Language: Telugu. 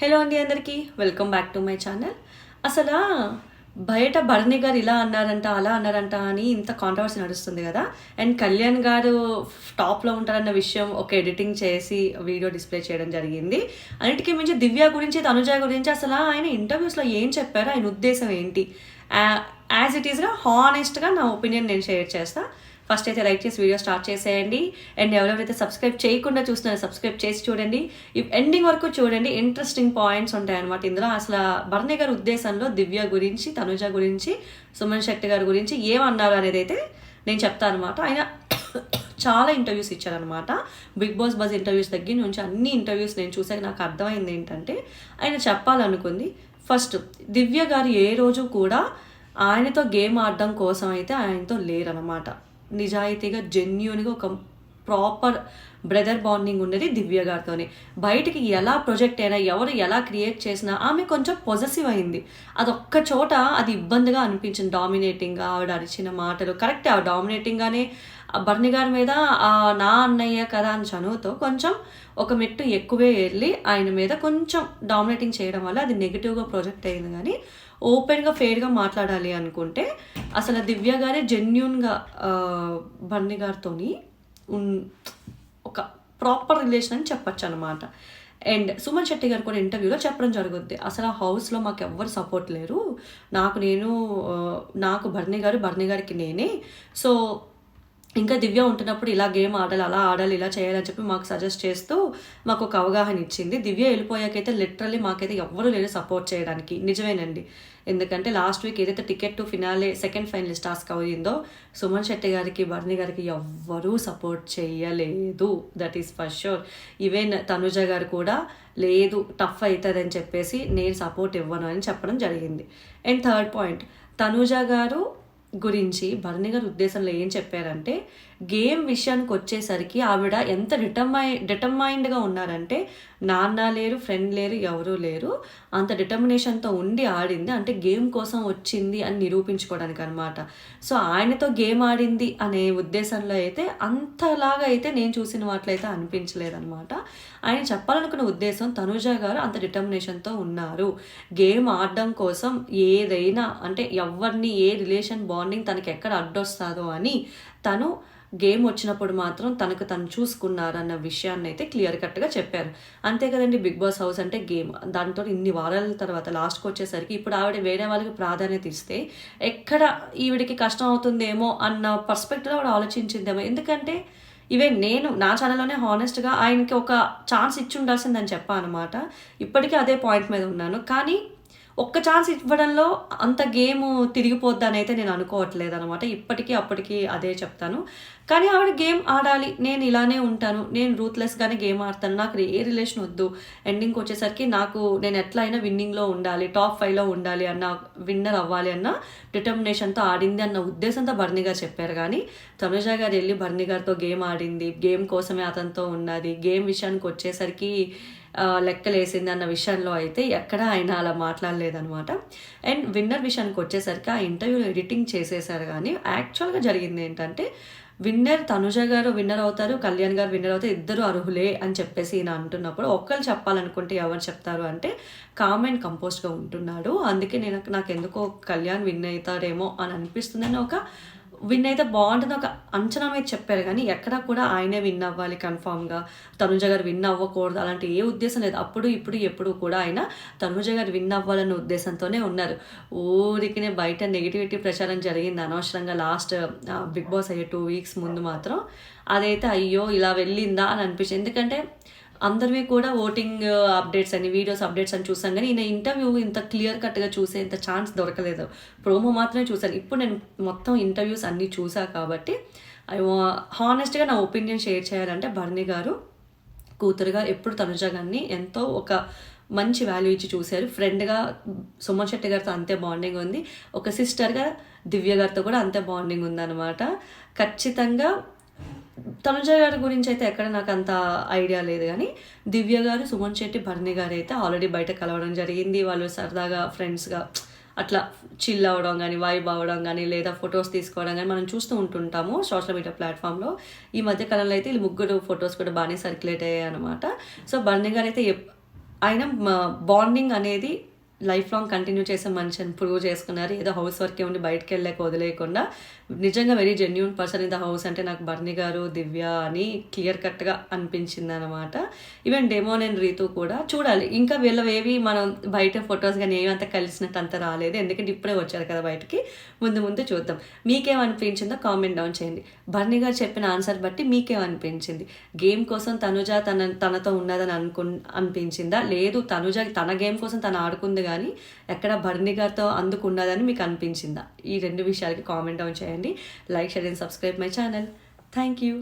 హలో అండి అందరికీ welcome back to my channel. అసలు బయట భరణి గారు ఇలా అన్నారంట అలా అన్నారంట అని ఇంత కాంట్రవర్సీ నడుస్తుంది కదా. అండ్ కళ్యాణ్ గారు టాప్లో ఉంటారన్న విషయం ఒక ఎడిటింగ్ చేసి వీడియో డిస్ప్లే చేయడం జరిగింది. అన్నిటికీ మించి దివ్య గురించి తనుజ గురించి అసలు ఆయన ఇంటర్వ్యూస్లో ఏం చెప్పారు, ఆయన ఉద్దేశం ఏంటి, యాజ్ ఇట్ ఈస్గా హానెస్ట్గా నా ఒపీనియన్ నేను షేర్ చేస్తాను. ఫస్ట్ అయితే లైక్ చేసి వీడియో స్టార్ట్ చేసేయండి. అండ్ ఎవరెవరైతే సబ్స్క్రైబ్ చేయకుండా చూస్తున్నారో సబ్స్క్రైబ్ చేసి చూడండి, ఎండింగ్ వరకు చూడండి. ఇంట్రెస్టింగ్ పాయింట్స్ ఉంటాయన్నమాట ఇందులో. అసలు భరణి గారి ఉద్దేశంలో దివ్య గురించి, తనుజ గురించి, సుమన్ శెట్టి గారి గురించి ఏమన్నారు అనేది అయితే నేను చెప్తాను అనమాట. ఆయన చాలా ఇంటర్వ్యూస్ ఇచ్చారనమాట. బిగ్ బాస్ బజ్ ఇంటర్వ్యూస్ దగ్గర నుంచి అన్ని ఇంటర్వ్యూస్ నేను చూసాక నాకు అర్థమైంది ఏంటంటే, ఆయన చెప్పాలనుకుంది ఫస్ట్ దివ్య గారు ఏ రోజు కూడా ఆయనతో గేమ్ ఆడడం కోసం అయితే ఆయనతో లేరనమాట. నిజాయితీగా జెన్యూన్గా ఒక ప్రాపర్ బ్రదర్ బాండింగ్ ఉన్నది దివ్య గారితోనే. బయటికి ఎలా ప్రొజెక్ట్ అయినా, ఎవరు ఎలా క్రియేట్ చేసినా ఆమె కొంచెం పొజెసివ్ అయింది. అదొక్క చోట అది ఇబ్బందిగా అనిపించింది. డామినేటింగ్గా ఆవిడ అరిచిన మాటలు కరెక్ట్, ఆ డామినేటింగ్గానే భరణి గారి మీద నా అన్నయ్య కదా అని చనువుతో కొంచెం ఒక మెట్టు ఎక్కువే వెళ్ళి ఆయన మీద కొంచెం డామినేటింగ్ చేయడం వల్ల అది నెగిటివ్గా ప్రొజెక్ట్ అయింది. కానీ ఓపెన్గా ఫెయిర్గా మాట్లాడాలి అనుకుంటే అసలు దివ్య గారే జెన్యూన్గా భరణి గారితో ఒక ప్రాపర్ రిలేషన్ అని చెప్పచ్చు అనమాట. అండ్ సుమన్ శెట్టి గారు కూడా ఇంటర్వ్యూలో చెప్పడం జరుగుద్ది, అసలు ఆ హౌస్లో మాకు ఎవ్వరు సపోర్ట్ లేరు, నాకు భరణి గారికి నేనే. సో ఇంకా దివ్య ఉంటున్నప్పుడు ఇలా గేమ్ ఆడాలి, అలా ఆడాలి, ఇలా చేయాలని చెప్పి మాకు సజెస్ట్ చేస్తూ మాకు ఒక అవగాహన ఇచ్చింది. దివ్య వెళ్ళిపోయాకైతే లిటరల్లీ మాకైతే ఎవ్వరూ లేరు సపోర్ట్ చేయడానికి. నిజమేనండి, ఎందుకంటే లాస్ట్ వీక్ ఏదైతే ticket to finale second finalist task అయిందో సుమన్ శెట్టి గారికి, భరణి గారికి ఎవ్వరూ సపోర్ట్ చేయలేదు. That is for sure. Even Tanuja గారు కూడా లేదు, టఫ్ అవుతుంది అని చెప్పేసి నేను సపోర్ట్ ఇవ్వను అని చెప్పడం జరిగింది. అండ్ థర్డ్ పాయింట్, తనుజ గారు గురించి భరణి గారి ఉద్దేశంలో ఏం చెప్పారంటే, గేమ్ విషయానికి వచ్చేసరికి ఆవిడ ఎంత డిటర్మైండ్గా ఉన్నారంటే, నాన్న లేరు, ఫ్రెండ్ లేరు, ఎవరూ లేరు, అంత డిటర్మినేషన్తో ఉండి ఆడింది. అంటే గేమ్ కోసం వచ్చింది అని నిరూపించుకోవడానికి అనమాట. సో ఆయనతో గేమ్ ఆడింది అనే ఉద్దేశంలో అయితే అంతలాగా అయితే నేను చూసిన వాటిలో అనిపించలేదన్నమాట. ఆయన చెప్పాలనుకున్న ఉద్దేశం, తనుజ గారు అంత డిటర్మినేషన్తో ఉన్నారు, గేమ్ ఆడడం కోసం ఏదైనా అంటే ఎవరిని ఏ రిలేషన్ బాండింగ్ తనకి ఎక్కడ అడ్డొస్తుందో అని తను గేమ్ వచ్చినప్పుడు మాత్రం తనకు తను చూసుకున్నారన్న విషయాన్ని అయితే క్లియర్ కట్గా చెప్పారు. అంతే కదండి, బిగ్ బాస్ హౌస్ అంటే గేమ్. దాంతో ఇన్ని వారాల తర్వాత లాస్ట్కి వచ్చేసరికి ఇప్పుడు ఆవిడ వేరే వాళ్ళకి ప్రాధాన్యత ఇస్తే ఎక్కడ ఈవిడికి కష్టం అవుతుందేమో అన్న పర్స్పెక్టివ్లో ఆవిడ ఆలోచించిందేమో. ఎందుకంటే ఈవెన్ నేను నా ఛానల్లోనే హానెస్ట్గా ఆయనకి ఒక ఛాన్స్ ఇచ్చి ఉండాల్సిందని చెప్పాను అనమాట. ఇప్పటికీ అదే పాయింట్ మీద ఉన్నాను. కానీ ఒక్క ఛాన్స్ ఇవ్వడంలో అంత గేమ్ తిరిగిపోద్దని అయితే నేను అనుకోవట్లేదు అనమాట. ఇప్పటికీ అప్పటికి అదే చెప్తాను. కానీ ఆవిడ గేమ్ ఆడాలి, నేను ఇలానే ఉంటాను, నేను రూత్లెస్గానే గేమ్ ఆడతాను, నాకు ఏ రిలేషన్ వద్దు, ఎండింగ్కి వచ్చేసరికి నేను ఎట్లా అయినా విన్నింగ్లో ఉండాలి, టాప్ 5లో ఉండాలి అన్న, విన్నర్ అవ్వాలి అన్న డిటర్మినేషన్తో ఆడింది అన్న ఉద్దేశంతో భరణి గారు చెప్పారు. కానీ తనుజ గారు వెళ్ళి భరణి గారితో గేమ్ ఆడింది, గేమ్ కోసమే అతనితో ఉన్నది, గేమ్ విషయానికి వచ్చేసరికి లెక్కలేసింది అన్న విషయంలో అయితే ఎక్కడ ఆయన అలా మాట్లాడలేదనమాట. అండ్ విన్నర్ విషయానికి వచ్చేసరికి ఆ ఇంటర్వ్యూలో ఎడిటింగ్ చేసేసారు. కానీ యాక్చువల్గా జరిగింది ఏంటంటే, విన్నర్ తనుజ గారు విన్నర్ అవుతారు, కళ్యాణ్ గారు విన్నర్ అవుతారు, ఇద్దరు అర్హులే అని చెప్పేసి ఈయన అంటున్నప్పుడు ఒక్కరు చెప్పాలనుకుంటే ఎవరు చెప్తారు అంటే కామ్ అండ్ కంపోజ్డ్గా ఉంటున్నాడు. అందుకే నాకు ఎందుకో కళ్యాణ్ విన్ అవుతాడేమో అని అనిపిస్తుందని ఒక విన్ అయితే బాగుంటుంది ఒక అంచనా మీద చెప్పారు. కానీ ఎక్కడా కూడా ఆయనే విన్ అవ్వాలి కన్ఫామ్గా, తనుజ గారు విన్ అవ్వకూడదు అలాంటి ఏ ఉద్దేశం లేదు. అప్పుడు ఇప్పుడు ఎప్పుడు కూడా ఆయన తనుజ గారు విన్ అవ్వాలన్న ఉద్దేశంతోనే ఉన్నారు. ఊరికినే బయట నెగిటివిటీ ప్రచారం జరిగింది అనవసరంగా లాస్ట్ బిగ్ బాస్ అయ్యే 2 వీక్స్ ముందు మాత్రం. అదైతే అయ్యో ఇలా వెళ్ళిందా అని అనిపించింది. ఎందుకంటే అందరివి కూడా ఓటింగ్ అప్డేట్స్ అని, వీడియోస్ అప్డేట్స్ అని చూసాను. కానీ ఈయన ఇంటర్వ్యూ ఇంత క్లియర్ కట్గా చూసే ఇంత ఛాన్స్ దొరకలేదు. ప్రోమో మాత్రమే చూశాను. ఇప్పుడు నేను మొత్తం ఇంటర్వ్యూస్ అన్నీ చూసా కాబట్టి హానెస్ట్గా నా ఒపీనియన్ షేర్ చేయాలంటే, భరణి గారు కూతురుగా ఎప్పుడు తనుజ గారిని ఎంతో ఒక మంచి వాల్యూ ఇచ్చి చూశారు. ఫ్రెండ్గా సుమన్ శెట్టి గారితో అంతే బాండింగ్ ఉంది, ఒక సిస్టర్గా దివ్య గారితో కూడా అంతే బాండింగ్ ఉందన్నమాట. ఖచ్చితంగా తనుజ గారి గురించి అయితే ఎక్కడ నాకు అంత ఐడియా లేదు. కానీ దివ్య గారు, సుమన్ శెట్టి, భరణి గారు అయితే ఆల్రెడీ బయట కలవడం జరిగింది. వాళ్ళు సరదాగా ఫ్రెండ్స్గా అట్లా చిల్ అవ్వడం కానీ, వైబ్ అవ్వడం కానీ, లేదా ఫొటోస్ తీసుకోవడం కానీ మనం చూస్తూ ఉంటుంటాము సోషల్ మీడియా ప్లాట్ఫామ్లో. ఈ మధ్య కాలంలో అయితే వీళ్ళు ముగ్గురు ఫొటోస్ కూడా బాగానే సర్క్యులేట్ అయ్యాయి అనమాట. సో భరణి గారు అయితే ఆయన బాండింగ్ అనేది లైఫ్ లాంగ్ కంటిన్యూ చేసే మనిషి అని ప్రూవ్ చేసుకున్నారు. ఏదో హౌస్ వర్కే ఉండి బయటకు వెళ్ళాక వదిలేయకుండా నిజంగా very genuine person in the house అంటే నాకు బర్ని గారు, దివ్య అని క్లియర్ కట్గా అనిపించింది అనమాట. ఈవెన్ డెమోన్ అండ్ రీతు కూడా చూడాలి. ఇంకా వీళ్ళవేవి మనం బయట ఫొటోస్ కానీ ఏమి అంత కలిసినట్టు అంత రాలేదు, ఎందుకంటే ఇప్పుడే వచ్చారు కదా బయటికి. ముందు చూద్దాం. మీకేమనిపించిందో కామెంట్ డౌన్ చేయండి. బర్ని గారు చెప్పిన ఆన్సర్ బట్టి మీకేమనిపించింది? గేమ్ కోసం తనుజ తనతో ఉన్నదని అనిపించిందా, లేదు తనుజ తన గేమ్ కోసం తను ఆడుకుంది కానీ ఎక్కడ బర్ని గారితో అందుకున్నదని మీకు అనిపించిందా? ఈ 2 విషయాలకి కామెంట్ డౌన్ చేయండి. Like, share and subscribe my channel. Thank you.